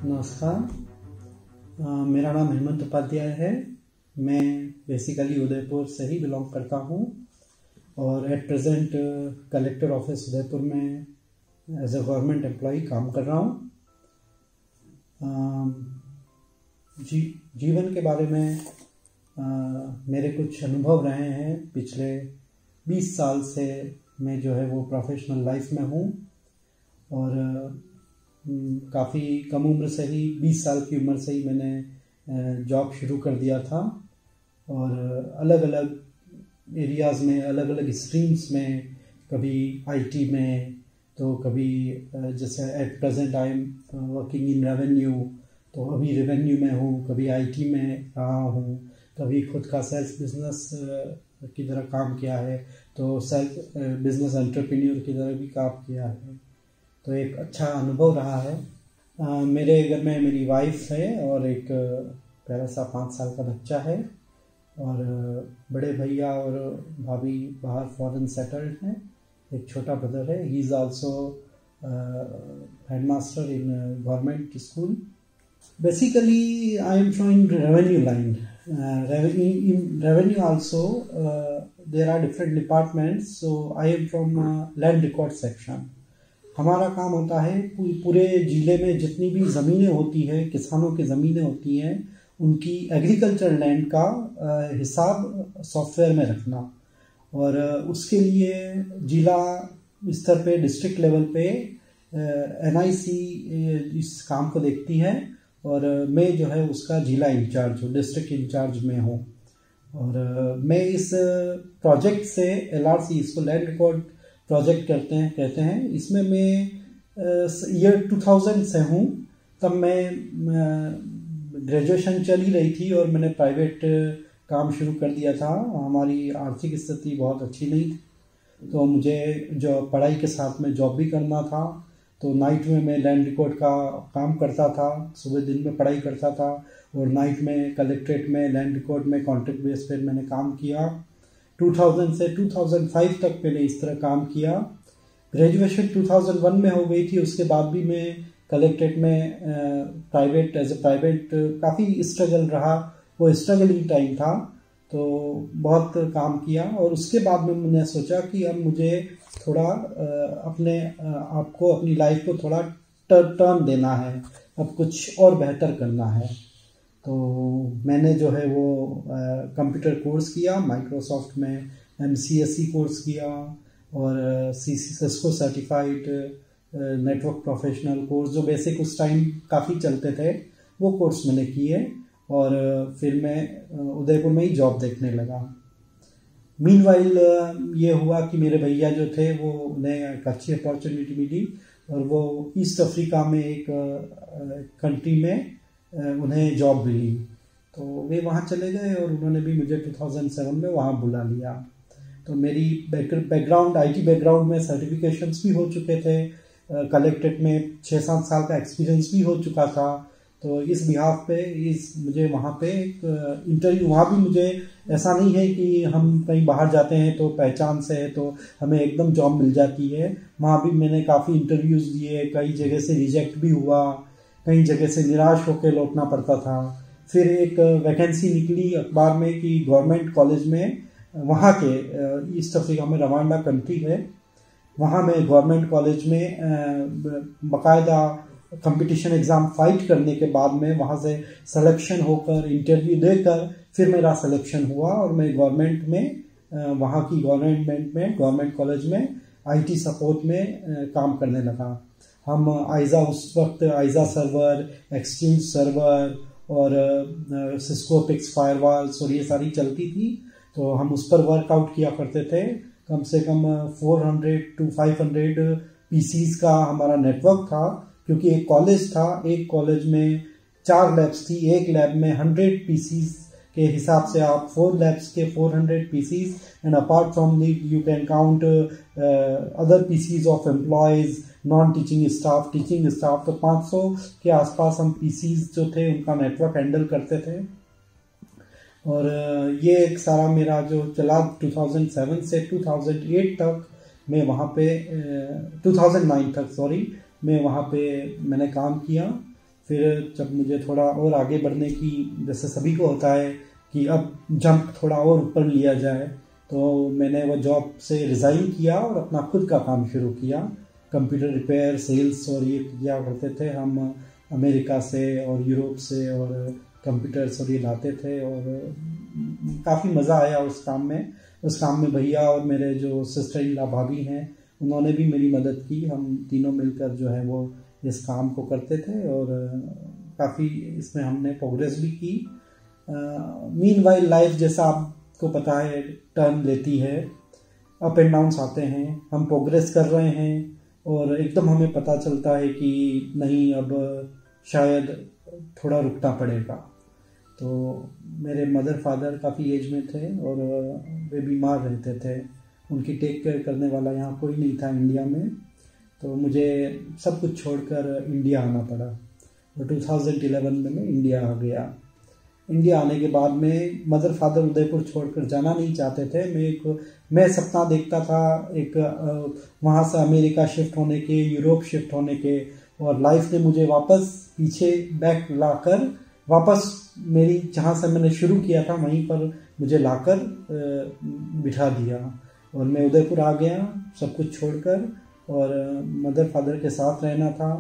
नमस्कार। मेरा नाम हेमंत उपाध्याय है। मैं बेसिकली उदयपुर से ही बिलोंग करता हूँ और at present collector office Udaipur में एज ए गवर्नमेंट एम्प्लॉई काम कर रहा हूँ। जीवन के बारे में मेरे कुछ अनुभव रहे हैं। पिछले 20 साल से मैं जो है वो प्रोफेशनल लाइफ में हूँ और काफ़ी कम उम्र से ही 20 साल की उम्र से ही मैंने जॉब शुरू कर दिया था और अलग अलग एरियाज़ में, अलग अलग स्ट्रीम्स में, कभी आईटी में, तो कभी जैसे at present I am working in revenue, तो अभी रेवेन्यू में हूँ, कभी आईटी में रहा हूँ, कभी खुद का सेल्फ बिजनेस की तरह काम किया है, तो सेल्फ बिजनेस एंटरप्रेन्योर की तरह भी काम किया है। तो एक अच्छा अनुभव रहा है। मेरे घर में मेरी वाइफ है और एक प्यारा सा 5 साल का बच्चा है और बड़े भैया और भाभी बाहर फॉरेन सेटल्ड हैं। एक छोटा ब्रदर है, he is also headmaster in government school. Basically I am from revenue line. In revenue also there are different departments, so I am from land record section. हमारा काम होता है पूरे ज़िले में जितनी भी ज़मीनें होती हैं, किसानों की ज़मीनें होती हैं, उनकी एग्रीकल्चर लैंड का हिसाब सॉफ्टवेयर में रखना और उसके लिए जिला स्तर पे, डिस्ट्रिक्ट लेवल पे NIC इस काम को देखती है और मैं जो है उसका जिला इंचार्ज हूँ, डिस्ट्रिक्ट इंचार्ज में हूँ। और मैं इस प्रोजेक्ट से LRC, इसको लैंड रिकॉर्ड प्रोजेक्ट कहते हैं, इसमें मैं ईयर 2000 से हूँ। तब मैं ग्रेजुएशन चल ही रही थी और मैंने प्राइवेट काम शुरू कर दिया था। हमारी आर्थिक स्थिति बहुत अच्छी नहीं थी, तो मुझे जो पढ़ाई के साथ में जॉब भी करना था। तो नाइट में मैं लैंड रिकॉर्ड का काम करता था, सुबह दिन में पढ़ाई करता था और नाइट में कलेक्ट्रेट में लैंड रिकॉर्ड में कॉन्ट्रैक्ट बेस पर मैंने काम किया। 2000 से 2005 तक मैंने इस तरह काम किया। ग्रेजुएशन 2001 में हो गई थी। उसके बाद भी मैं कलेक्ट्रेट में प्राइवेट एज ए प्राइवेट काफ़ी स्ट्रगल रहा। वो स्ट्रगलिंग टाइम था, तो बहुत काम किया और उसके बाद में मैंने सोचा कि अब मुझे थोड़ा अपने आप को, अपनी लाइफ को थोड़ा टर्न देना है, अब कुछ और बेहतर करना है। तो मैंने जो है वो कंप्यूटर कोर्स किया, माइक्रोसॉफ्ट में MCSE कोर्स किया और Cisco certified network professional course, जो बेसिक उस टाइम काफ़ी चलते थे, वो कोर्स मैंने किए और फिर मैं उदयपुर में ही जॉब देखने लगा। मीनवाइल ये हुआ कि मेरे भैया जो थे वो, उन्हें एक अच्छी अपॉर्चुनिटी मिली और वो ईस्ट अफ्रीका में एक कंट्री में उन्हें जॉब मिली, तो वे वहाँ चले गए और उन्होंने भी मुझे 2007 में वहाँ बुला लिया। तो मेरी बैकग्राउंड IT बैकग्राउंड में सर्टिफिकेशंस भी हो चुके थे, कलेक्ट्रेट में 6-7 साल का एक्सपीरियंस भी हो चुका था। तो इस बिहाफ पे मुझे वहाँ पे एक इंटरव्यू, वहाँ भी मुझे ऐसा नहीं है कि हम कहीं बाहर जाते हैं तो पहचान से है तो हमें एकदम जॉब मिल जाती है। वहाँ भी मैंने काफ़ी इंटरव्यूज़ दिए, कई जगह से रिजेक्ट भी हुआ, कई जगह से निराश होकर लौटना पड़ता था। फिर एक वैकेंसी निकली अखबार में कि गवर्नमेंट कॉलेज में, वहाँ के ईस्ट अफ्रीका में रवांडा कंट्री है, वहाँ में गवर्नमेंट कॉलेज में बाकायदा कंपटीशन एग्ज़ाम फाइट करने के बाद में वहाँ से सिलेक्शन होकर, इंटरव्यू देकर फिर मेरा सिलेक्शन हुआ और मैं गवर्नमेंट में, वहाँ की गवर्नमेंट कॉलेज में IT सपोर्ट में काम करने लगा। हम उस वक्त आइजा सर्वर, एक्सचेंज सर्वर और सिस्को पिक्स फायरवॉल्स और ये सारी चलती थी, तो हम उस पर वर्कआउट किया करते थे। कम से कम 400 to 500 PCs का हमारा नेटवर्क था, क्योंकि एक कॉलेज था, एक कॉलेज में 4 लैब्स थी, एक लैब में 100 PCs के हिसाब से आप 4 लैब्स के 400 PCs and apart from the you can count other PCs of employees, non teaching staff, teaching staff, तो 500 के आसपास हम PCs जो थे उनका नेटवर्क हैंडल करते थे। और ये एक सारा मेरा जो चला 2007 से 2008 तक मैं वहाँ पे 2009 तक मैं वहाँ पे मैंने काम किया। फिर जब मुझे थोड़ा और आगे बढ़ने की, जैसे सभी को होता है कि अब जंप थोड़ा और ऊपर लिया जाए, तो मैंने वो जॉब से रिज़ाइन किया और अपना खुद का काम शुरू किया। कंप्यूटर रिपेयर, सेल्स और ये किया करते थे हम, अमेरिका से और यूरोप से, और कंप्यूटर्स और ये लाते थे, और काफ़ी मज़ा आया उस काम में। उस काम में भैया और मेरे जो सिस्टर इन लॉ भाभी हैं, उन्होंने भी मेरी मदद की। हम तीनों मिलकर जो है वो इस काम को करते थे, और काफ़ी इसमें हमने प्रोग्रेस भी की। मीनवाइल लाइफ, जैसा आपको पता है, टर्न लेती है, अप एंड डाउन्स आते हैं। हम प्रोग्रेस कर रहे हैं और एकदम हमें पता चलता है कि नहीं, अब शायद थोड़ा रुकना पड़ेगा। तो मेरे मदर फादर काफ़ी एज में थे और वे बीमार रहते थे। उनकी टेक केयर करने वाला यहाँ कोई नहीं था इंडिया में, तो मुझे सब कुछ छोड़कर इंडिया आना पड़ा। और 2011 में मैं इंडिया आ गया। इंडिया आने के बाद में मदर फादर उदयपुर छोड़कर जाना नहीं चाहते थे। मैं सपना देखता था एक वहाँ से अमेरिका शिफ्ट होने के, यूरोप शिफ्ट होने के, और लाइफ ने मुझे वापस पीछे बैक लाकर, वापस मेरी जहाँ से मैंने शुरू किया था वहीं पर मुझे लाकर बिठा दिया, और मैं उदयपुर आ गया सब कुछ छोड़कर, और मदर फादर के साथ रहना था।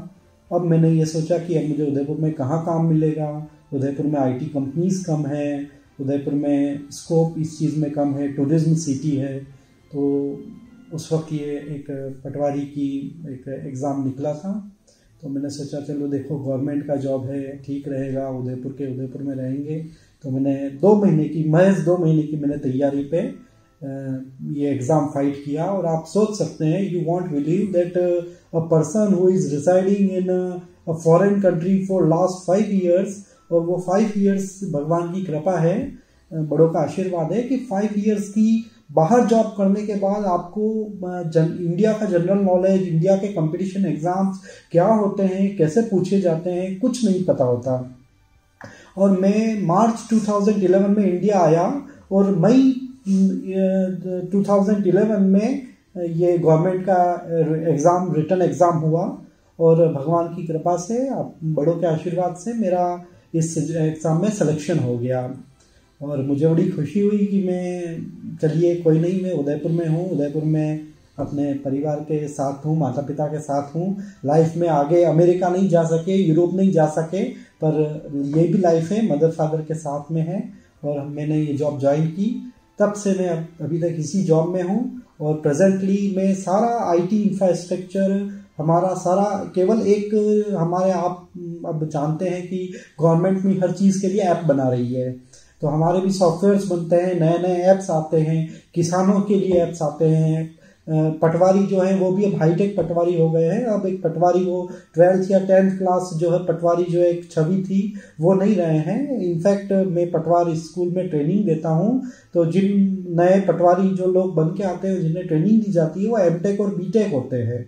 अब मैंने ये सोचा कि अब मुझे उदयपुर में कहाँ काम मिलेगा। उदयपुर में आईटी कंपनीज कम है, उदयपुर में स्कोप इस चीज़ में कम है, टूरिज्म सिटी है। तो उस वक्त ये एक पटवारी की एक एग्ज़ाम निकला था, तो मैंने सोचा चलो देखो गवर्नमेंट का जॉब है, ठीक रहेगा, उदयपुर में रहेंगे। तो मैंने 2 महीने की, महज 2 महीने की मैंने तैयारी पे ये एग्ज़ाम फाइट किया। और आप सोच सकते हैं, you won't believe that a person who is residing in a foreign country for last 5 years, और वो 5 years भगवान की कृपा है, बड़ों का आशीर्वाद है कि 5 years की बाहर जॉब करने के बाद आपको इंडिया का जनरल नॉलेज, इंडिया के कंपटीशन एग्जाम्स क्या होते हैं, कैसे पूछे जाते हैं, कुछ नहीं पता होता। और मैं मार्च 2011 में इंडिया आया, और मई 2011 में ये गवर्नमेंट का एग्ज़ाम, रिटन एग्ज़ाम हुआ, और भगवान की कृपा से, बड़ों के आशीर्वाद से मेरा इस एग्ज़ाम में सिलेक्शन हो गया। और मुझे बड़ी खुशी हुई कि मैं, चलिए कोई नहीं, मैं उदयपुर में हूँ, उदयपुर में अपने परिवार के साथ हूँ, माता पिता के साथ हूँ। लाइफ में आगे अमेरिका नहीं जा सके, यूरोप नहीं जा सके, पर ये भी लाइफ है, मदर फादर के साथ में है। और मैंने ये जॉब ज्वाइन की, तब से मैं अभी तक इसी जॉब में हूँ। और प्रेजेंटली मैं सारा आईटी इंफ्रास्ट्रक्चर, हमारा सारा, केवल एक हमारे, आप अब जानते हैं कि गवर्नमेंट में हर चीज़ के लिए ऐप बना रही है, तो हमारे भी सॉफ्टवेयर्स बनते हैं, नए नए ऐप्स आते हैं, किसानों के लिए ऐप्स आते हैं। पटवारी जो है वो भी अब हाईटेक पटवारी हो गए हैं। अब एक पटवारी वो 12th या 10th क्लास जो है पटवारी जो एक छवि थी वो नहीं रहे हैं। इनफैक्ट मैं पटवारी स्कूल में ट्रेनिंग देता हूँ, तो जिन नए पटवारी जो लोग बन के आते हैं, जिन्हें ट्रेनिंग दी जाती है, वो एमटेक और बीटेक होते हैं।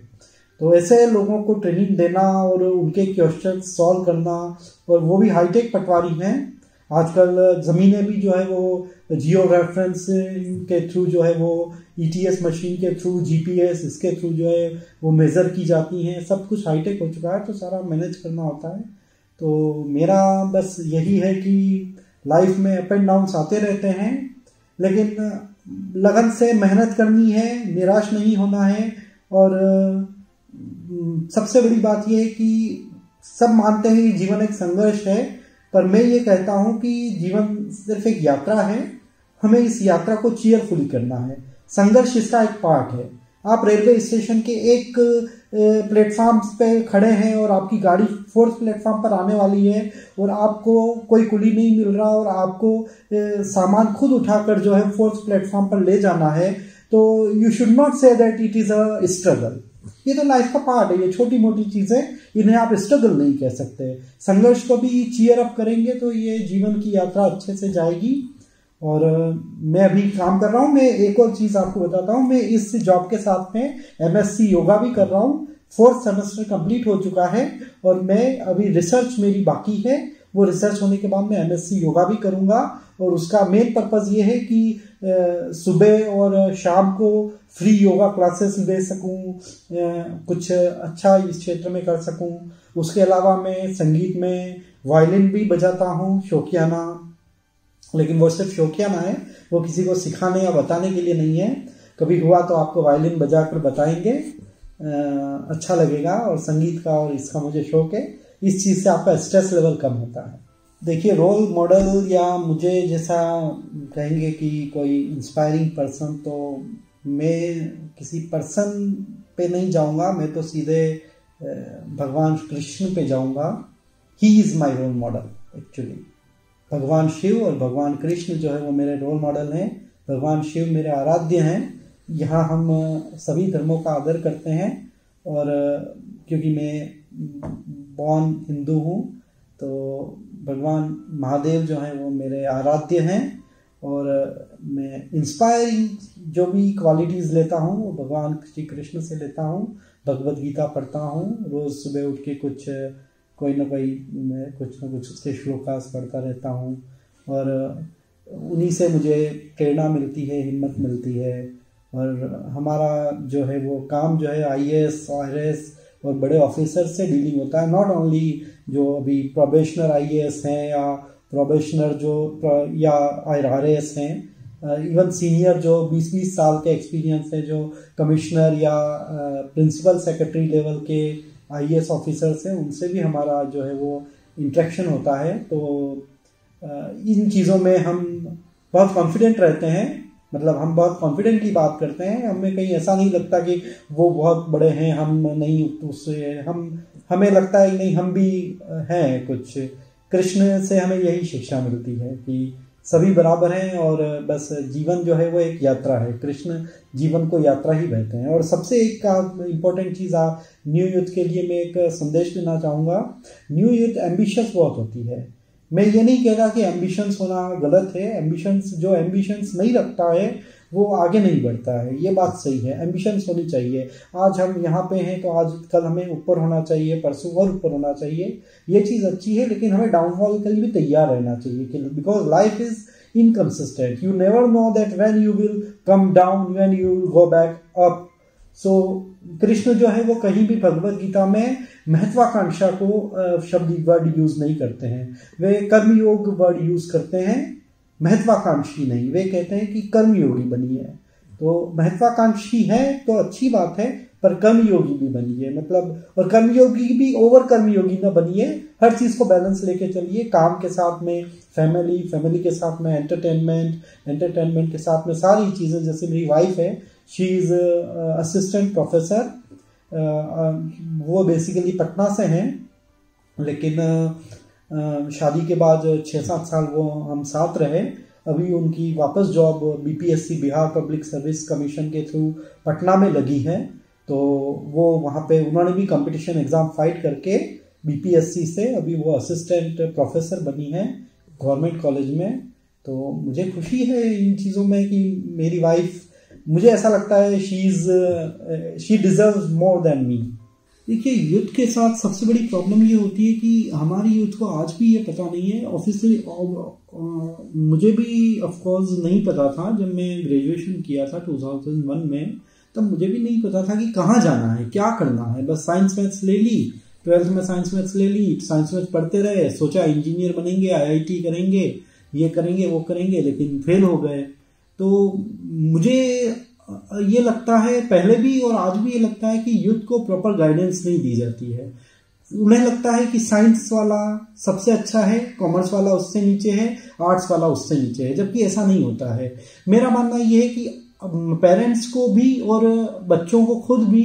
तो ऐसे लोगों को ट्रेनिंग देना और उनके क्वेश्चन सॉल्व करना, और वो भी हाईटेक पटवारी हैं। आजकल ज़मीनें भी जो है वो जियो रेफरेंस के थ्रू जो है वो ETS मशीन के थ्रू, GPS इसके थ्रू जो है वो मेज़र की जाती हैं। सब कुछ हाईटेक हो चुका है, तो सारा मैनेज करना होता है। तो मेरा बस यही है कि लाइफ में अप एंड डाउन्स आते रहते हैं, लेकिन लगन से मेहनत करनी है, निराश नहीं होना है। और सबसे बड़ी बात यह है कि सब मानते हैं कि जीवन एक संघर्ष है, पर मैं ये कहता हूँ कि जीवन सिर्फ एक यात्रा है, हमें इस यात्रा को चीयरफुली करना है। संघर्ष इसका एक पार्ट है। आप रेलवे स्टेशन के एक प्लेटफॉर्म पे खड़े हैं और आपकी गाड़ी 4th प्लेटफॉर्म पर आने वाली है, और आपको कोई कुली नहीं मिल रहा, और आपको सामान खुद उठाकर जो है 4th प्लेटफॉर्म पर ले जाना है, तो you should not say that it is a struggle. ये तो लाइफ का पार्ट है, ये छोटी मोटी चीज़ें, इन्हें आप स्ट्रगल नहीं कह सकते। संघर्ष को भी चीयर अप करेंगे तो ये जीवन की यात्रा अच्छे से जाएगी। और मैं अभी काम कर रहा हूँ। मैं एक और चीज़ आपको बताता हूँ, मैं इस जॉब के साथ में MSc योगा भी कर रहा हूँ। 4th सेमेस्टर कंप्लीट हो चुका है, और मैं अभी रिसर्च मेरी बाकी है। वो रिसर्च होने के बाद मैं MSc योगा भी करूँगा, और उसका मेन पर्पज़ ये है कि सुबह और शाम को फ्री योगा क्लासेस दे सकूं, कुछ अच्छा इस क्षेत्र में कर सकूं। उसके अलावा मैं संगीत में वायलिन भी बजाता हूं, शौकियाना, लेकिन वो सिर्फ शौकियाना है, वो किसी को सिखाने या बताने के लिए नहीं है। कभी हुआ तो आपको वायलिन बजा कर बताएंगे, अच्छा लगेगा। और संगीत का और इसका मुझे शौक है, इस चीज़ से आपका स्ट्रेस लेवल कम होता है। देखिए, रोल मॉडल या मुझे जैसा कहेंगे कि कोई इंस्पायरिंग पर्सन, तो मैं किसी पर्सन पे नहीं जाऊंगा, मैं तो सीधे भगवान कृष्ण पे जाऊंगा। He is my role model actually. भगवान शिव और भगवान कृष्ण जो है वो मेरे रोल मॉडल हैं। भगवान शिव मेरे आराध्य हैं। यहाँ हम सभी धर्मों का आदर करते हैं, और क्योंकि मैं बॉर्न हिंदू हूँ तो भगवान महादेव जो हैं वो मेरे आराध्य हैं। और मैं इंस्पायरिंग जो भी क्वालिटीज़ लेता हूँ वो भगवान श्री कृष्ण से लेता हूँ। भगवद गीता पढ़ता हूँ, रोज़ सुबह उठ के कोई ना कुछ उसके श्लोकास पढ़ता रहता हूँ, और उन्हीं से मुझे प्रेरणा मिलती है, हिम्मत मिलती है। और हमारा जो है वो काम जो है IAS, IRS और बड़े ऑफिसर से डीलिंग होता है। नॉट ओनली जो अभी प्रोबेशनर IAS हैं या प्रोबेशनर या RS हैं, इवन सीनियर जो 20-20 साल के एक्सपीरियंस है, जो कमिश्नर या प्रिंसिपल सेक्रेटरी लेवल के IAS ऑफिसर्स हैं, उनसे भी हमारा जो है वो इंटरेक्शन होता है। तो इन चीज़ों में हम बहुत कॉन्फिडेंट रहते हैं, मतलब हम बहुत कॉन्फिडेंटली बात करते हैं। हमें कहीं ऐसा नहीं लगता कि वो बहुत बड़े हैं, हम नहीं, उससे हमें लगता है नहीं, हम भी हैं कुछ। कृष्ण से हमें यही शिक्षा मिलती है कि सभी बराबर हैं, और बस जीवन जो है वो एक यात्रा है। कृष्ण जीवन को यात्रा ही कहते हैं। और सबसे एक इम्पोर्टेंट चीज़ न्यू यूथ के लिए मैं एक संदेश देना चाहूँगा। न्यू यूथ एम्बिशियस बहुत होती है। मैं ये नहीं कह रहा कि एम्बिशंस होना गलत है। जो एम्बिशंस नहीं रखता है वो आगे नहीं बढ़ता है, ये बात सही है। एम्बिशंस होनी चाहिए। आज हम यहाँ पे हैं तो आज कल हमें ऊपर होना चाहिए, परसों और ऊपर होना चाहिए, ये चीज़ अच्छी है। लेकिन हमें डाउनफॉल के लिए भी तैयार रहना चाहिए, because life is inconsistent. You never know that when you will come down, when you will go back up. So Krishna जो है वो कहीं भी भगवद गीता में महत्वाकांक्षा को शब्द वर्ड यूज नहीं करते हैं, वे कर्मयोग वर्ड यूज करते हैं, महत्वाकांक्षी नहीं। वे कहते हैं कि कर्मयोगी बनिए। तो महत्वाकांक्षी है तो अच्छी बात है, पर कर्मयोगी भी बनिए, मतलब, और कर्मयोगी भी ओवर कर्मयोगी ना बनिए। हर चीज को बैलेंस लेके चलिए। काम के साथ में फैमिली के साथ में एंटरटेनमेंट के साथ में सारी चीजें। जैसे मेरी वाइफ है, शी इज असिस्टेंट प्रोफेसर, वो बेसिकली पटना से हैं, लेकिन शादी के बाद 6-7 साल वो हम साथ रहे। अभी उनकी वापस job BPSC, Bihar public service commission के थ्रू पटना में लगी है। तो वो वहाँ पे उन्होंने भी कंपटीशन एग्जाम फाइट करके BPSC से अभी वो असिस्टेंट प्रोफेसर बनी है गवर्नमेंट कॉलेज में। तो मुझे खुशी है इन चीज़ों में कि मेरी वाइफ, मुझे ऐसा लगता है she deserves more than me. देखिए, यूथ के साथ सबसे बड़ी प्रॉब्लम ये होती है कि हमारी यूथ को आज भी ये पता नहीं है। ऑफिशियली मुझे भी ऑफकोर्स नहीं पता था। जब मैं ग्रेजुएशन किया था 2001 में, तब मुझे भी नहीं पता था कि कहाँ जाना है, क्या करना है। बस साइंस मैथ्स ले ली, 12th में साइंस मैथ्स ले ली, साइंस मैथ्स पढ़ते रहे, सोचा इंजीनियर बनेंगे, IIT करेंगे, ये करेंगे वो करेंगे, लेकिन फेल हो गए। तो मुझे ये लगता है, पहले भी और आज भी ये लगता है कि यूथ को प्रॉपर गाइडेंस नहीं दी जाती है। उन्हें लगता है कि साइंस वाला सबसे अच्छा है, कॉमर्स वाला उससे नीचे है, आर्ट्स वाला उससे नीचे है, जबकि ऐसा नहीं होता है। मेरा मानना ये है कि पेरेंट्स को भी और बच्चों को खुद भी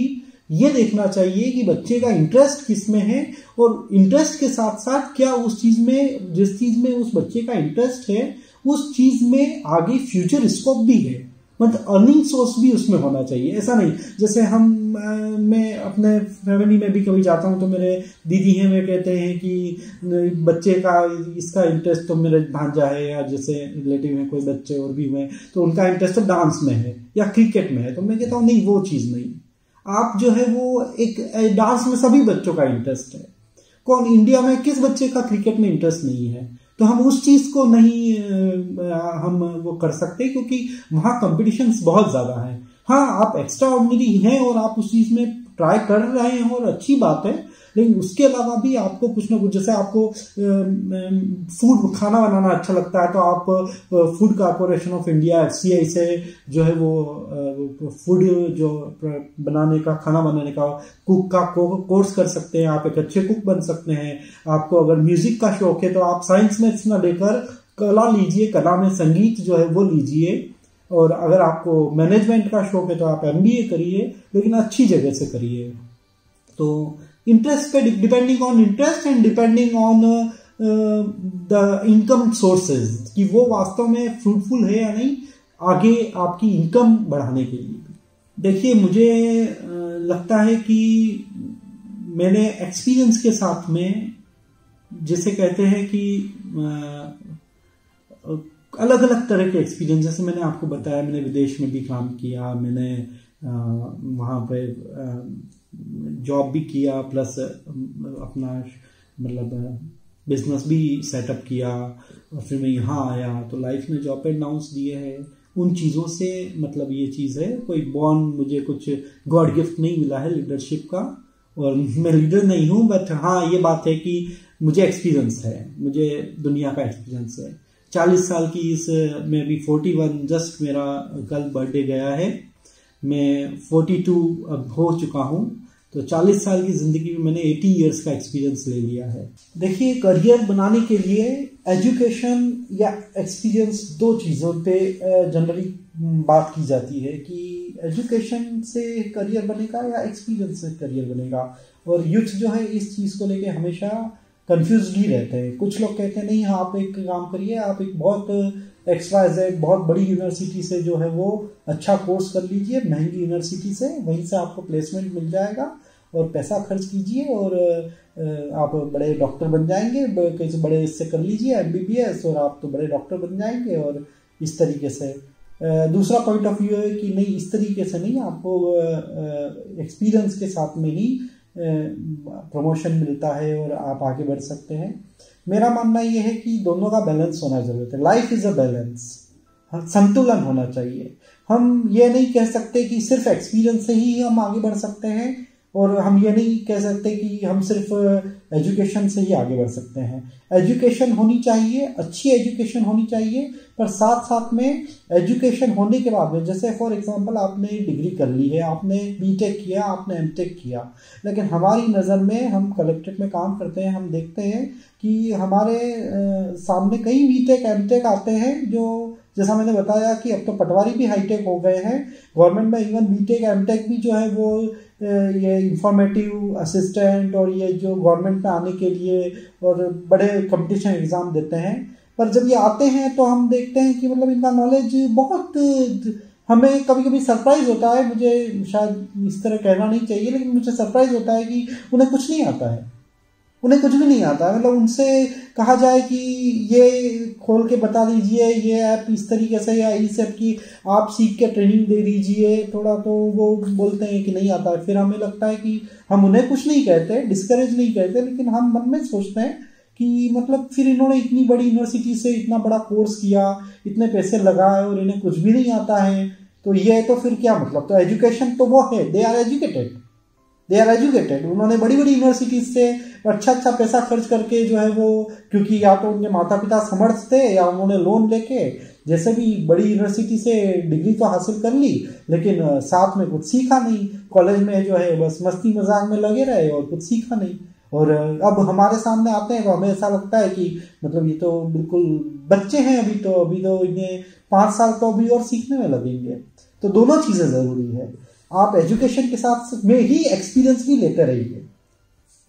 ये देखना चाहिए कि बच्चे का इंटरेस्ट किस में है, और इंटरेस्ट के साथ साथ क्या उस चीज में, जिस चीज में उस बच्चे का इंटरेस्ट है, उस चीज में आगे फ्यूचर स्कोप भी है, मतलब अर्निंग सोर्स भी उसमें होना चाहिए। ऐसा नहीं जैसे मैं अपने फैमिली में भी कभी जाता हूँ तो मेरे दीदी हैं, वे कहते हैं कि बच्चे का इसका इंटरेस्ट तो मेरे भांजा है, या जैसे रिलेटिव में कोई बच्चे और भी हुए तो उनका इंटरेस्ट तो डांस में है या क्रिकेट में है। तो मैं कहता हूँ नहीं, वो चीज़ नहीं। आप जो है वो एक डांस में सभी बच्चों का इंटरेस्ट है। कौन इंडिया में किस बच्चे का क्रिकेट में इंटरेस्ट नहीं है? तो हम उस चीज को नहीं हम वो कर सकते, क्योंकि वहाँ कंपटीशन बहुत ज्यादा है। हाँ, आप एक्स्ट्रा ऑर्डिनरी हैं और आप उस चीज में ट्राई कर रहे हैं और अच्छी बात है, लेकिन उसके अलावा भी आपको कुछ ना कुछ, जैसे आपको फूड खाना बनाना अच्छा लगता है तो आप food corporation of India FCI से जो है वो फूड जो बनाने का, खाना बनाने का, कुक का कोर्स कर सकते हैं। आप एक अच्छे कुक बन सकते हैं। आपको अगर म्यूजिक का शौक है तो आप साइंस में ना लेकर कला लीजिए, कला में संगीत जो है वो लीजिए। और अगर आपको मैनेजमेंट का शौक है तो आप MBA करिए, लेकिन अच्छी जगह से करिए। तो इंटरेस्ट पे depending on interest and depending on the income sources, कि वो वास्तव में फ्रूटफुल है या नहीं आगे आपकी इनकम बढ़ाने के लिए। देखिए, मुझे लगता है कि मैंने एक्सपीरियंस के साथ में, जैसे कहते हैं कि अलग अलग तरह के एक्सपीरियंस, जैसे मैंने आपको बताया मैंने विदेश में भी काम किया, मैंने वहाँ पे जॉब भी किया, प्लस अपना मतलब बिजनेस भी सेटअप किया, और फिर मैं यहाँ आया तो लाइफ में जॉब एंड डाउन्स दिए हैं। उन चीज़ों से मतलब ये चीज़ है, कोई बॉर्न मुझे कुछ गॉड गिफ्ट नहीं मिला है लीडरशिप का, और मैं लीडर नहीं हूँ, बट हाँ ये बात है कि मुझे एक्सपीरियंस है, मुझे दुनिया का एक्सपीरियंस है। 40 साल की इस में भी 41, जस्ट मेरा कल बर्थडे गया है, मैं 42 अब हो चुका हूँ। तो 40 साल की जिंदगी में मैंने 80 इयर्स का एक्सपीरियंस ले लिया है। देखिए, करियर बनाने के लिए एजुकेशन या एक्सपीरियंस, दो चीज़ों पे जनरली बात की जाती है कि एजुकेशन से करियर बनेगा या एक्सपीरियंस से करियर बनेगा। और यूथ जो है इस चीज़ को लेके हमेशा कंफ्यूज ही रहते हैं। कुछ लोग कहते हैं नहीं, आप एक काम करिए, आप एक बहुत XYZ बहुत बड़ी यूनिवर्सिटी से जो है वो अच्छा कोर्स कर लीजिए, महंगी यूनिवर्सिटी से, वहीं से आपको प्लेसमेंट मिल जाएगा और पैसा खर्च कीजिए और आप बड़े डॉक्टर बन जाएंगे, कहीं बड़े इससे कर लीजिए MBBS और आप तो बड़े डॉक्टर बन जाएंगे। और इस तरीके से दूसरा पॉइंट ऑफ व्यू है कि नहीं, इस तरीके से नहीं, आपको एक्सपीरियंस के साथ में ही प्रमोशन मिलता है और आप आगे बढ़ सकते हैं। मेरा मानना यह है कि दोनों का बैलेंस होना जरूरत है। लाइफ इज अ बैलेंस, संतुलन होना चाहिए। हम ये नहीं कह सकते कि सिर्फ एक्सपीरियंस से ही हम आगे बढ़ सकते हैं, और हम ये नहीं कह सकते कि हम सिर्फ एजुकेशन से ही आगे बढ़ सकते हैं। एजुकेशन होनी चाहिए, अच्छी एजुकेशन होनी चाहिए, पर साथ साथ में एजुकेशन होने के बाद में, जैसे फॉर एग्जांपल आपने डिग्री कर ली है, आपने BTech किया, आपने MTech किया, लेकिन हमारी नज़र में, हम कलेक्ट्रेट में काम करते हैं, हम देखते हैं कि हमारे सामने कई BTech MTech आते हैं जो, जैसा मैंने बताया कि अब तो पटवारी भी हाईटेक हो गए हैं। गवर्नमेंट में इवन BTech MTech भी जो है वो ये इंफॉर्मेटिव असिस्टेंट और ये जो गवर्नमेंट में आने के लिए और बड़े कंपटीशन एग्जाम देते हैं। पर जब ये आते हैं तो हम देखते हैं कि मतलब इनका नॉलेज बहुत, हमें कभी कभी सरप्राइज होता है, मुझे शायद इस तरह कहना नहीं चाहिए, लेकिन मुझे सरप्राइज होता है कि उन्हें कुछ नहीं आता है, उन्हें कुछ भी नहीं आता है। मतलब उनसे कहा जाए कि ये खोल के बता दीजिए ये ऐप इस तरीके से, या इस ऐप की आप सीख के ट्रेनिंग दे दीजिए थोड़ा, तो वो बोलते हैं कि नहीं आता है। फिर हमें लगता है कि हम उन्हें कुछ नहीं कहते, डिस्करेज नहीं कहते, लेकिन हम मन में सोचते हैं कि मतलब फिर इन्होंने इतनी बड़ी यूनिवर्सिटी से इतना बड़ा कोर्स किया, इतने पैसे लगाए और इन्हें कुछ भी नहीं आता है, तो ये तो फिर क्या मतलब। तो एजुकेशन तो वो है, दे आर एजुकेटेड, उन्होंने बड़ी बड़ी यूनिवर्सिटी से अच्छा पैसा खर्च करके जो है वो, क्योंकि या तो उनके माता पिता समर्थ थे या उन्होंने लोन लेके जैसे भी बड़ी यूनिवर्सिटी से डिग्री तो हासिल कर ली, लेकिन साथ में कुछ सीखा नहीं, कॉलेज में जो है बस मस्ती मजाक में लगे रहे और कुछ सीखा नहीं। और अब हमारे सामने आते हैं तो हमें ऐसा लगता है कि मतलब ये तो बिल्कुल बच्चे हैं, अभी तो इन्हें 5 साल तो अभी और सीखने में लगेंगे। तो दोनों चीज़ें ज़रूरी है। आप एजुकेशन के साथ में ही एक्सपीरियंस भी लेते रहिए।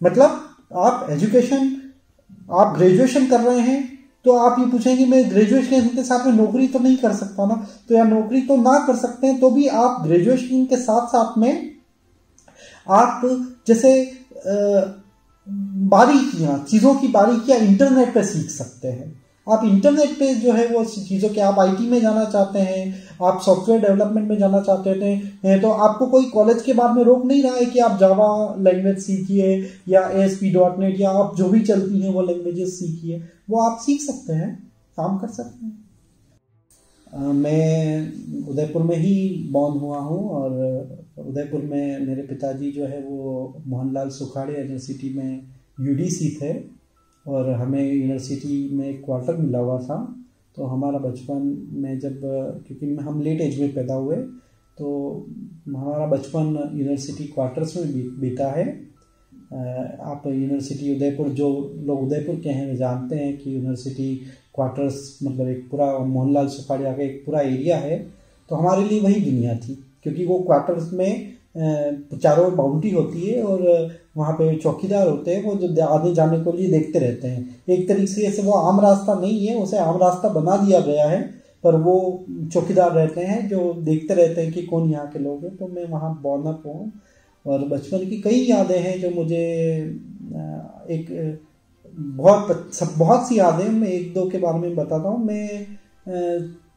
मतलब आप एजुकेशन, आप ग्रेजुएशन कर रहे हैं तो आप ये पूछेंगे मैं ग्रेजुएशन के साथ में नौकरी तो नहीं कर सकता ना, तो या नौकरी तो ना कर सकते हैं तो भी आप ग्रेजुएशन के साथ साथ में आप जैसे बारीकियां, चीज़ों की बारीकियां इंटरनेट पे सीख सकते हैं। आप इंटरनेट पे जो है वो चीज़ों के, आप IT में जाना चाहते हैं, आप सॉफ्टवेयर डेवलपमेंट में जाना चाहते हैं, तो आपको कोई कॉलेज के बाद में रोक नहीं रहा है कि आप जावा लैंग्वेज सीखिए या ASP.NET या आप जो भी चलती हैं वो लैंग्वेजेस सीखिए। वो आप सीख सकते हैं, काम कर सकते हैं। मैं उदयपुर में ही बॉर्न हुआ हूँ और उदयपुर में मेरे पिताजी जो है वो मोहनलाल सुखाड़िया यूनिवर्सिटी में यूडीसी थे और हमें यूनिवर्सिटी में एक क्वार्टर मिला हुआ था। तो हमारा बचपन में जब, क्योंकि हम लेट एज में पैदा हुए, तो हमारा बचपन यूनिवर्सिटी क्वार्टर्स में बीता है। आप यूनिवर्सिटी उदयपुर, जो लोग उदयपुर के हैं जानते हैं कि यूनिवर्सिटी क्वार्टर्स मतलब एक पूरा मोहनलाल सुखाड़िया का एक पूरा एरिया है। तो हमारे लिए वही दुनिया थी, क्योंकि वो क्वार्टर्स में चारों बाउंड्री होती है और वहाँ पे चौकीदार होते हैं, वो जो आने जाने के लिए देखते रहते हैं। एक तरीके से वो आम रास्ता नहीं है, उसे आम रास्ता बना दिया गया है, पर वो चौकीदार रहते हैं जो देखते रहते हैं कि कौन यहाँ के लोग हैं। तो मैं वहाँ बॉर्न अप हूँ और बचपन की कई यादें हैं जो मुझे एक बहुत सी यादें, मैं एक दो के बारे में बताता हूँ। मैं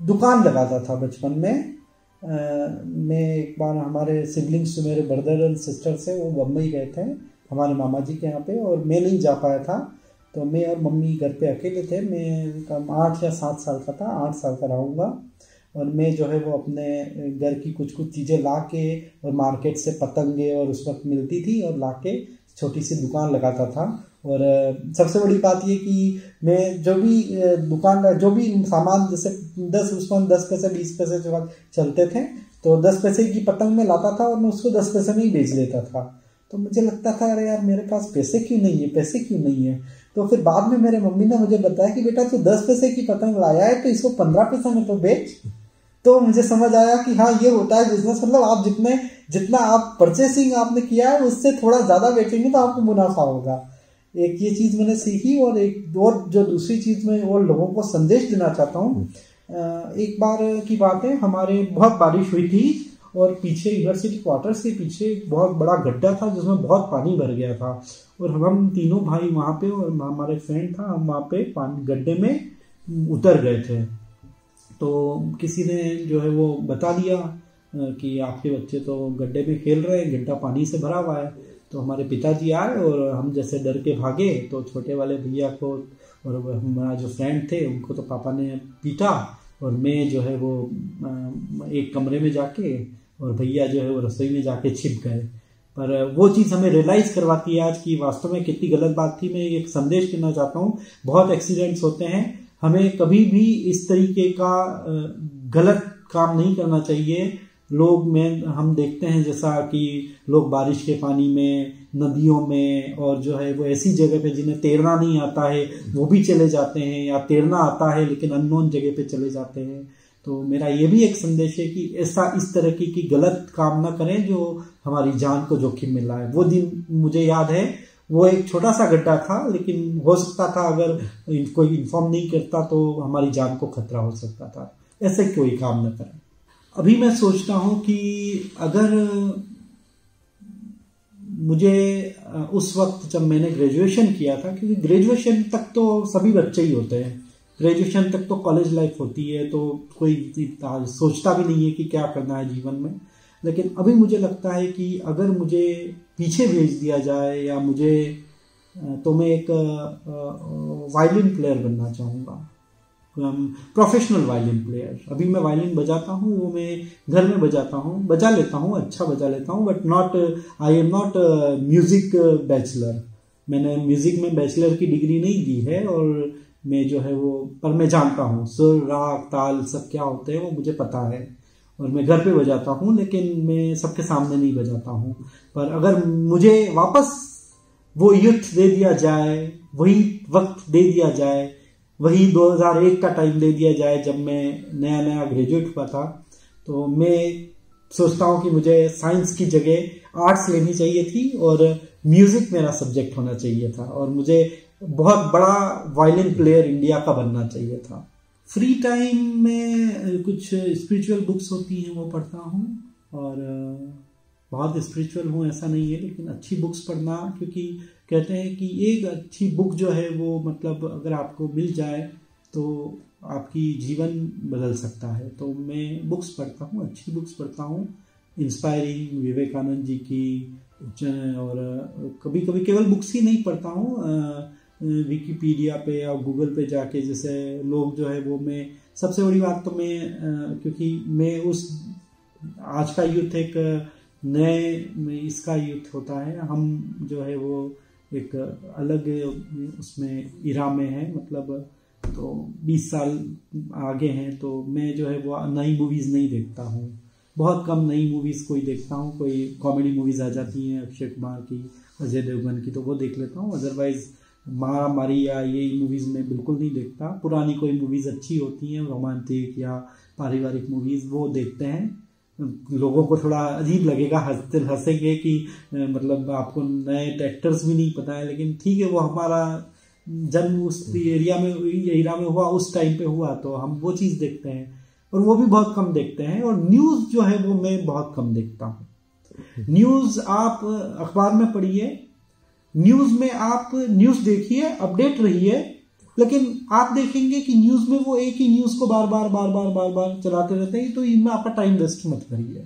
दुकान लगाता था बचपन में। मैं एक बार, हमारे सिबलिंग्स जो मेरे ब्रदर एंड सिस्टर्स हैं वो बम्बई गए थे हमारे मामा जी के यहाँ पे, और मैं नहीं जा पाया था। तो मैं और मम्मी घर पे अकेले थे। मैं कम 8 या 7 साल का था, 8 साल का रहूँगा। और मैं जो है वो अपने घर की कुछ चीज़ें ला के और मार्केट से पतंगे और उस वक्त मिलती थी और ला के छोटी सी दुकान लगाता था। और सबसे बड़ी बात ये कि मैं जो भी दुकान, जो भी सामान, जैसे 10 पैसे 20 पैसे जो चलते थे, तो 10 पैसे की पतंग में लाता था और मैं उसको 10 पैसे में ही बेच देता था। तो मुझे लगता था अरे यार मेरे पास पैसे क्यों नहीं है। तो फिर बाद में मेरे मम्मी ने मुझे बताया कि बेटा तू 10 पैसे की पतंग लाया है तो इसको 15 पैसे में तो बेच। तो मुझे समझ आया कि हाँ ये होता है बिजनेस, मतलब आप जितना आप परचेसिंग आपने किया है उससे थोड़ा ज़्यादा बेचेंगे तो आपको मुनाफा होगा। एक ये चीज़ मैंने सीखी। और एक और जो दूसरी चीज़ मैं और लोगों को संदेश देना चाहता हूँ। एक बार की बात है, हमारे बहुत बारिश हुई थी और पीछे यूनिवर्सिटी क्वार्टर्स के पीछे एक बहुत बड़ा गड्ढा था जिसमें बहुत पानी भर गया था। और हम तीनों भाई वहाँ पे, और हमारे फ्रेंड था, हम वहाँ पे पानी गड्ढे में उतर गए थे। तो किसी ने जो है वो बता दिया कि आपके बच्चे तो गड्ढे में खेल रहे हैं, गड्ढा पानी से भरा हुआ है। तो हमारे पिताजी आए और हम जैसे डर के भागे तो छोटे वाले भैया को और हमारा जो फ्रेंड थे उनको तो पापा ने पीटा, और मैं जो है वो एक कमरे में जाके, और भैया जो है वो रसोई में जाके छिप गए। पर वो चीज़ हमें रियलाइज़ करवाती है आज की वास्तव में कितनी गलत बात थी। मैं एक संदेश देना चाहता हूँ, बहुत एक्सीडेंट्स होते हैं, हमें कभी भी इस तरीके का गलत काम नहीं करना चाहिए। हम देखते हैं जैसा कि लोग बारिश के पानी में, नदियों में, और जो है वो ऐसी जगह पे जिन्हें तैरना नहीं आता है वो भी चले जाते हैं, या तैरना आता है लेकिन अननोन जगह पे चले जाते हैं। तो मेरा ये भी एक संदेश है कि इस तरह की गलत काम ना करें जो हमारी जान को जोखिम में लाए। वो दिन मुझे याद है, वो एक छोटा सा गड्ढा था, लेकिन हो सकता था अगर कोई इन्फॉर्म नहीं करता तो हमारी जान को खतरा हो सकता था। ऐसे कोई काम न करें। अभी मैं सोचता हूँ कि अगर मुझे उस वक्त जब मैंने ग्रेजुएशन किया था, क्योंकि ग्रेजुएशन तक तो सभी बच्चे ही होते हैं, ग्रेजुएशन तक तो कॉलेज लाइफ होती है, तो कोई सोचता भी नहीं है कि क्या करना है जीवन में। लेकिन अभी मुझे लगता है कि अगर मुझे पीछे भेज दिया जाए या तो मैं एक वायलिन प्लेयर बनना चाहूँगा, प्रोफेशनल वायलिन प्लेयर। अभी मैं वायलिन बजाता हूँ, वो मैं घर में बजा लेता हूँ, अच्छा बजा लेता हूँ, but I am not music bachelor. मैंने म्यूजिक में बैचलर की डिग्री नहीं दी है, और मैं जो है वो, पर मैं जानता हूँ सुर, राग, ताल सब क्या होते हैं वो मुझे पता है, और मैं घर पे बजाता हूँ, लेकिन मैं सबके सामने नहीं बजाता हूँ। पर अगर मुझे वापस वो यूथ दे दिया जाए, वही वक्त दे दिया जाए, वही 2001 का टाइम दे दिया जाए जब मैं नया ग्रेजुएट हुआ था, तो मैं सोचता हूँ कि मुझे साइंस की जगह आर्ट्स लेनी चाहिए थी और म्यूजिक मेरा सब्जेक्ट होना चाहिए था, और मुझे बहुत बड़ा वायलिन प्लेयर इंडिया का बनना चाहिए था। फ्री टाइम में कुछ स्पिरिचुअल बुक्स होती हैं वो पढ़ता हूँ, और बहुत स्पिरिचुअल हूँ ऐसा नहीं है, लेकिन अच्छी बुक्स पढ़ना, क्योंकि कहते हैं कि एक अच्छी बुक जो है वो मतलब अगर आपको मिल जाए तो आपकी जीवन बदल सकता है। तो मैं बुक्स पढ़ता हूँ, अच्छी बुक्स पढ़ता हूँ, इंस्पायरिंग, विवेकानंद जी की, और कभी कभी केवल बुक्स ही नहीं पढ़ता हूँ, विकिपीडिया पे या गूगल पे जाके जैसे लोग जो है वो, मैं सबसे बड़ी बात तो मैं क्योंकि मैं उस आज का यूथ एक नए में इसका यूथ होता है, हम जो है वो एक अलग उसमें इरा में है, मतलब तो 20 साल आगे हैं, तो मैं जो है वो नई मूवीज़ नहीं देखता हूँ, बहुत कम नई मूवीज़ कोई देखता हूँ। कोई कॉमेडी मूवीज़ आ जाती हैं अक्षय कुमार की, अजय देवगन की, तो वो देख लेता हूँ। अदरवाइज मारा मारी या ये मूवीज़ में बिल्कुल नहीं देखता। पुरानी कोई मूवीज़ अच्छी होती हैं, रोमांटिक या पारिवारिक मूवीज़, वो देखते हैं। लोगों को थोड़ा अजीब लगेगा, हंसेंगे कि मतलब आपको नए एक्टर्स भी नहीं पता है, लेकिन ठीक है, वो हमारा जन्म उस एरिया में हुआ, उस टाइम पे हुआ, तो हम वो चीज़ देखते हैं, और वो भी बहुत कम देखते हैं। और न्यूज़ जो है वो मैं बहुत कम देखता हूँ। न्यूज़ आप अखबार में पढ़िए, न्यूज़ में आप न्यूज़ देखिए, अपडेट रहिए, लेकिन आप देखेंगे कि न्यूज़ में वो एक ही न्यूज़ को बार बार चलाते रहते हैं, तो इनमें आपका टाइम वेस्ट मत करिए,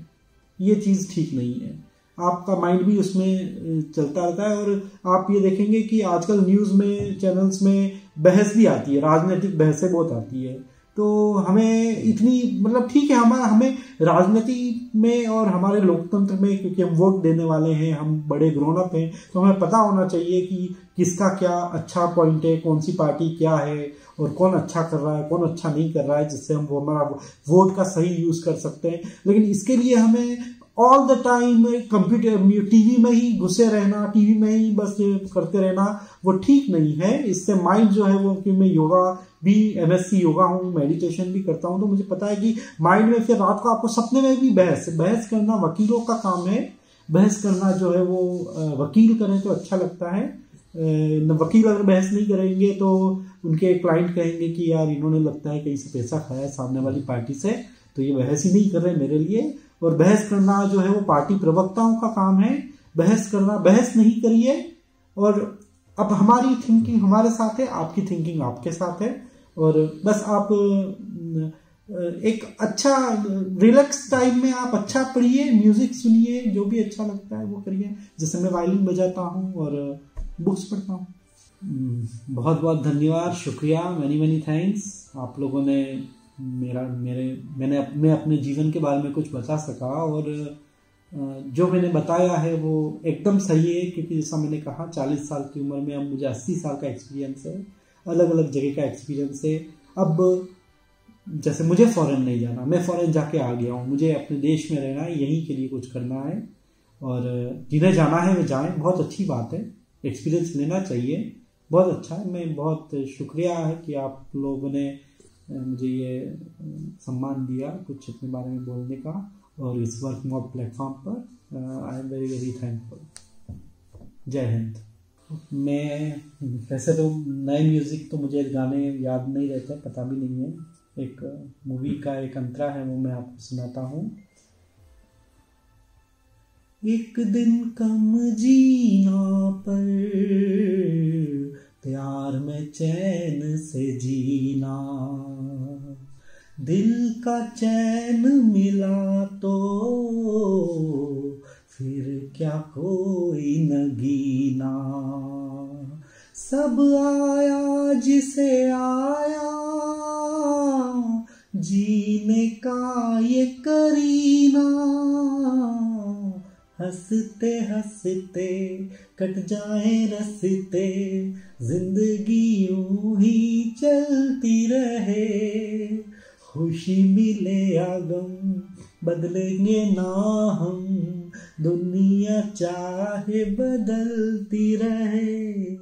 ये चीज़ ठीक नहीं है। आपका माइंड भी उसमें चलता रहता है, और आप ये देखेंगे कि आजकल न्यूज़ में, चैनल्स में बहस भी आती है, राजनीतिक बहसें बहुत आती है। तो हमें इतनी, मतलब ठीक है, हमें राजनीति में और हमारे लोकतंत्र में, क्योंकि हम वोट देने वाले हैं, हम बड़े ग्रोन अप हैं, तो हमें पता होना चाहिए कि किसका क्या अच्छा पॉइंट है, कौन सी पार्टी क्या है, और कौन अच्छा कर रहा है, कौन अच्छा नहीं कर रहा है, जिससे हम वो हमारा वोट का सही यूज कर सकते हैं। लेकिन इसके लिए हमें all the time computer, TV में ही घुसे रहना, टीवी में ही बस करते रहना, वो ठीक नहीं है। इससे माइंड जो है वो, कि मैं योगा भी, MSc योगा हूँ, मेडिटेशन भी करता हूँ, तो मुझे पता है कि माइंड में, फिर रात को आपको सपने में भी बहस करना वकीलों का काम है। बहस करना जो है वो वकील करें तो अच्छा लगता है। वकील अगर बहस नहीं करेंगे तो उनके क्लाइंट कहेंगे कि यार इन्होंने लगता है कहीं से पैसा खाया है सामने वाली पार्टी से, तो ये बहस ही नहीं कर रहे मेरे लिए। और बहस करना जो है वो पार्टी प्रवक्ताओं का काम है। बहस करना, बहस नहीं करिए। और अब हमारी थिंकिंग हमारे साथ है, आपकी थिंकिंग आपके साथ है, और बस आप एक अच्छा रिलैक्स टाइम में आप अच्छा पढ़िए, म्यूजिक सुनिए, जो भी अच्छा लगता है वो करिए। जैसे मैं वायलिन बजाता हूँ और बुक्स पढ़ता हूँ। बहुत बहुत धन्यवाद, शुक्रिया, मैनी थैंक्स। आप लोगों ने मैं अपने जीवन के बारे में कुछ बता सका, और जो मैंने बताया है वो एकदम सही है, क्योंकि जैसा मैंने कहा 40 साल की उम्र में अब मुझे 80 साल का एक्सपीरियंस है, अलग अलग जगह का एक्सपीरियंस है। अब जैसे मुझे फॉरेन नहीं जाना, मैं फॉरेन जाके आ गया हूँ, मुझे अपने देश में रहना है, यहीं के लिए कुछ करना है, और जिन्हें जाना है वे जाएं, बहुत अच्छी बात है, एक्सपीरियंस लेना चाहिए, बहुत अच्छा है। मैं बहुत शुक्रिया है कि आप लोगों ने मुझे ये सम्मान दिया कुछ अपने बारे में बोलने का, और इस वर्क मॉब प्लेटफॉर्म पर I am very very thankful. जय हिंद। मैं वैसे तो नए म्यूज़िक तो मुझे गाने याद नहीं रहते, पता भी नहीं है। एक मूवी का एक अंतरा है, वो मैं आपको सुनाता हूँ। एक दिन कम जीना पर प्यार में चैन से जीना, दिल का चैन मिला तो फिर क्या कोई न गीना। सब आया जिसे आया, जीने का ये करीना, हंसते हंसते कट जाए रस्ते, जिंदगी यूं ही चलती रहे, खुशी मिले या गम बदलेंगे ना हम, दुनिया चाहे बदलती रहे।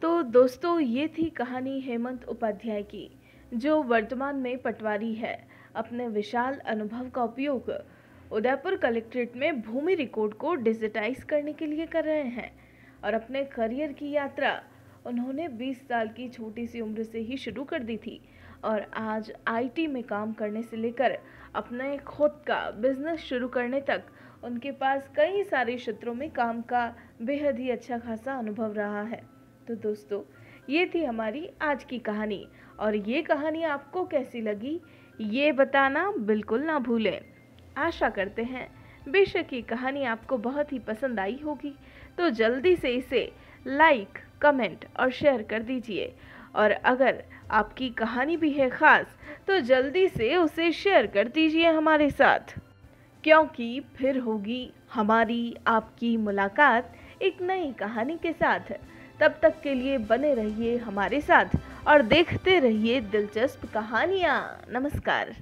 तो दोस्तों, ये थी कहानी हेमंत उपाध्याय की, जो वर्तमान में पटवारी है। अपने विशाल अनुभव का उपयोग उदयपुर कलेक्ट्रेट में भूमि रिकॉर्ड को डिजिटाइज करने के लिए कर रहे हैं, और अपने करियर की यात्रा उन्होंने 20 साल की छोटी सी उम्र से ही शुरू कर दी थी, और आज IT में काम करने से लेकर अपने खुद का बिजनेस शुरू करने तक उनके पास कई सारे क्षेत्रों में काम का बेहद ही अच्छा खासा अनुभव रहा है। तो दोस्तों, ये थी हमारी आज की कहानी, और ये कहानी आपको कैसी लगी ये बताना बिल्कुल ना भूलें। आशा करते हैं बेशक ये कहानी आपको बहुत ही पसंद आई होगी, तो जल्दी से इसे लाइक, कमेंट और शेयर कर दीजिए। और अगर आपकी कहानी भी है ख़ास तो जल्दी से उसे शेयर कर दीजिए हमारे साथ, क्योंकि फिर होगी हमारी आपकी मुलाकात एक नई कहानी के साथ। तब तक के लिए बने रहिए हमारे साथ और देखते रहिए दिलचस्प कहानियाँ। नमस्कार।